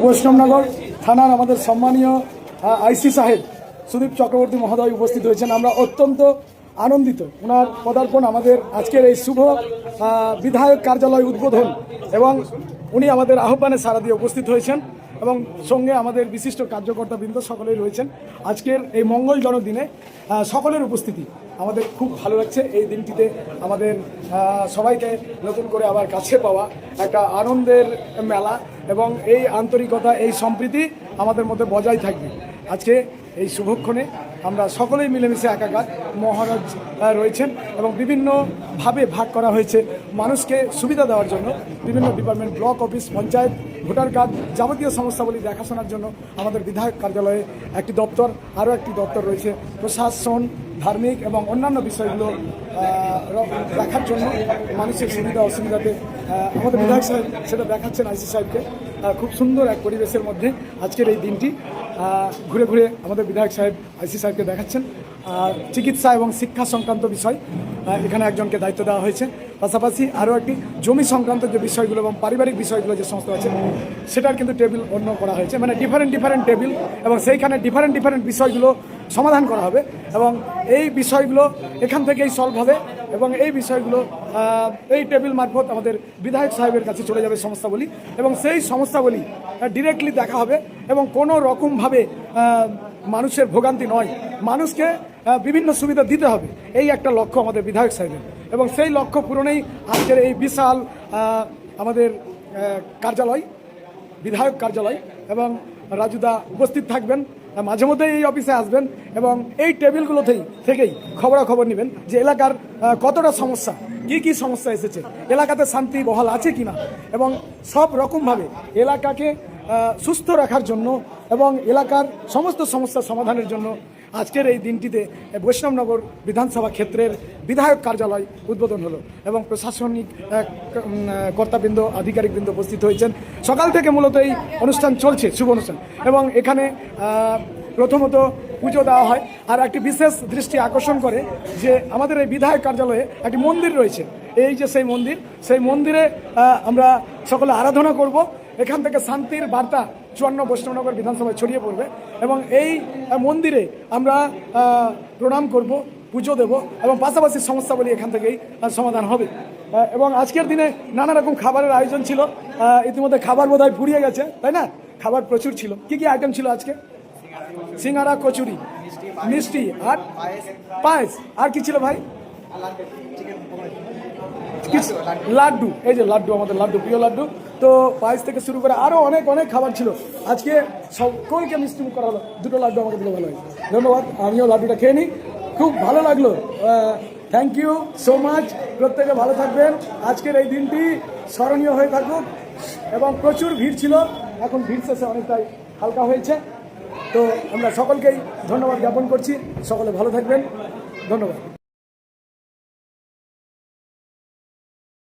বৈষ্ণবনগর থানার আমাদের সম্মানীয় আইসি সাহেব সুদীপ চক্রবর্তী মহোদয় উপস্থিত হয়েছেন। আমরা অত্যন্ত আনন্দিত ওনার পদার্পণ, আমাদের আজকের এই শুভ বিধায়ক কার্যালয় উদ্বোধন, এবং উনি আমাদের আহ্বানে সাড়া দিয়ে উপস্থিত হয়েছেন এবং সঙ্গে আমাদের বিশিষ্ট কার্যকর্তাবৃন্দ সকলেই রয়েছেন। আজকের এই মঙ্গলজনক দিনে সকলের উপস্থিতি আমাদের খুব ভালো লাগছে। এই দিনটিতে আমাদের সবাইকে নতুন করে আবার কাছে পাওয়া একটা আনন্দের মেলা, এবং এই আন্তরিকতা, এই সম্প্রীতি আমাদের মধ্যে বজায় থাকবে। আজকে এই শুভক্ষণে আমরা সকলেই মিলেমিশে একাকার। মহারাজ রয়েছেন এবং বিভিন্নভাবে ভাগ করা হয়েছে মানুষকে সুবিধা দেওয়ার জন্য। বিভিন্ন department, block office, panchayat, voter card, যাবতীয় সমস্যাগুলি দেখাশোনার জন্য আমাদের বিধায়ক কার্যালয়ে একটি দপ্তর, আরও একটি দপ্তর রয়েছে প্রশাসন, ধার্মিক এবং অন্যান্য বিষয়গুলো দেখার জন্য, মানুষের সুবিধা অসুবিধাতে আমাদের বিধায়ক সাহেব সেটা দেখাচ্ছেন আইসি সাহেবকে। খুব সুন্দর এক পরিবেশের মধ্যে আজকের এই দিনটি ঘুরে ঘুরে আমাদের বিধায়ক সাহেব আইসি সাহেবকে দেখাচ্ছেন। চিকিৎসা এবং শিক্ষা সংক্রান্ত বিষয় এখানে একজনকে দায়িত্ব দেওয়া হয়েছে। পাশাপাশি আরও একটি জমি সংক্রান্ত যে বিষয়গুলো এবং পারিবারিক বিষয়গুলো যে সমস্ত আছে সেটার কিন্তু টেবিল অন্য করা হয়েছে, মানে ডিফারেন্ট টেবিল, এবং সেইখানে ডিফারেন্ট বিষয়গুলো সমাধান করা হবে এবং এই বিষয়গুলো এখান থেকেই সলভ হবে, এবং এই বিষয়গুলো এই টেবিল মারফত আমাদের বিধায়ক সাহেবের কাছে চলে যাবে সমস্যাবলী, এবং সেই সমস্যাবলী ডিরেক্টলি দেখা হবে এবং কোনো রকমভাবে মানুষের ভোগান্তি নয়, মানুষকে বিভিন্ন সুবিধা দিতে হবে, এই একটা লক্ষ্য আমাদের বিধায়ক সাহেবের। এবং সেই লক্ষ্য পূরণেই আজকের এই বিশাল আমাদের কার্যালয়, বিধায়ক কার্যালয়, এবং রাজুদা উপস্থিত থাকবেন, মাঝে মধ্যে এই অফিসে আসবেন এবং এই টেবিলগুলোতেই থেকেই খবরাখবর নেবেন যে এলাকার কতটা সমস্যা, কি সমস্যা এসেছে, এলাকাতে শান্তি বহাল আছে কিনা, এবং সব রকমভাবে এলাকাকে সুস্থ রাখার জন্য এবং এলাকার সমস্ত সমস্যা সমাধানের জন্য আজকের এই দিনটিতে বৈষ্ণবনগর বিধানসভা ক্ষেত্রের বিধায়ক কার্যালয় উদ্বোধন হলো এবং প্রশাসনিক কর্তাবৃন্দ, আধিকারিকবৃন্দ উপস্থিত হয়েছেন। সকাল থেকে মূলত এই অনুষ্ঠান চলছে, শুভ অনুষ্ঠান, এবং এখানে প্রথমত পুজো দেওয়া হয়। আর একটি বিশেষ দৃষ্টি আকর্ষণ করে যে আমাদের এই বিধায়ক কার্যালয়ে একটি মন্দির রয়েছে। এই যে সেই মন্দিরে আমরা সকলে আরাধনা করব। এখান থেকে শান্তির বার্তা 54 বৈষ্ণবনগর বিধানসভায় ছড়িয়ে পড়বে এবং এই মন্দিরে আমরা প্রণাম করব, পুজো দেব, এবং পাশাপাশি সমস্যাবলী এখান থেকেই সমাধান হবে। এবং আজকের দিনে নানা রকম খাবারের আয়োজন ছিল। ইতিমধ্যে খাবার বোধহয় ফুরিয়ে গেছে, তাই না? খাবার প্রচুর ছিল। কি আইটেম ছিল আজকে? সিঙ্গারা, কচুরি, মিষ্টি আর পায়েস। আর কি ছিল ভাই? লাড্ডু। এই যে লাড্ডু, আমাদের লাড্ডু, প্রিয় লাড্ডু। তো পায়েস থেকে শুরু করে আরও অনেক খাবার ছিল। আজকে সকলকে মিষ্টি মুখ করা হলো। 2টো লাড্ডু আমাকে দিলে ভালো হয়। ধন্যবাদ। আমিও লাড্ডুটা খেয়ে নিই, খুব ভালো লাগলো। Thank you so much. প্রত্যেকে ভালো থাকবেন। আজকের এই দিনটি স্মরণীয় হয়ে থাকুক। এবং প্রচুর ভিড় ছিল, এখন ভিড় শেষে অনেকটাই হালকা হয়েছে। তো আমরা সকলকেই ধন্যবাদ জ্ঞাপন করছি। সকলে ভালো থাকবেন। ধন্যবাদ।